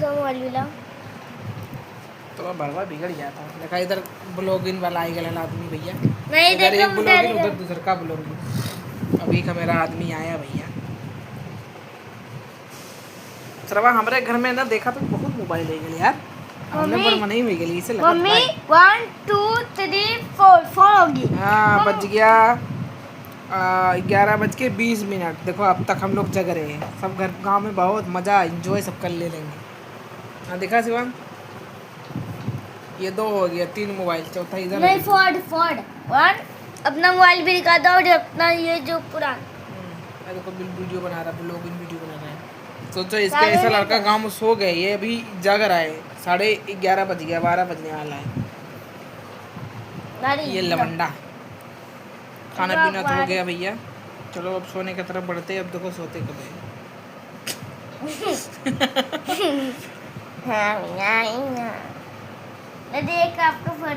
दूसरा मोबाइल मिला तो बड़वा बिगड़ जाता। देखा इधर ब्लॉगिंग वाला आई गया आदमी भैया, नहीं इधर देखो एक ब्लॉगिंग उधर दूसर का ब्लॉगिंग। अभी का मेरा आदमी आया भैया। सरवा हमारे घर में ना देखा तो बहुत मोबाइल ले गए यार, हमने पर मना ही हो गई इसे लगा। मम्मी 1 2 3 4 4 होगी। हाँ बज गया 11:20। देखो अब तक हम लोग जग रहे हैं, सब घर गांव में बहुत मज़ा एंजॉय सब कर ले लेंगे। हाँ देखा शिवम, ये 2 हो गया, 3 मोबाइल, चौथा इधर नहीं फोर्ड 1 अपना मोबाइल भी दिखा दो और अपना ये जो पुराना देखो वीडियो बना रहा है, ब्लॉगिंग वीडियो बना रहा है। सोचो इसका ऐसा लड़का गांव में सो गए, ये अभी जग रहा है, 11:30 बज गया, 12 बजने वाला है। ये लवंडा खाना पीना तो हो गया भैया, चलो अब सोने की तरफ बढ़ते हैं। अब देखो सोते कब है। हाँ देख आपको फोटो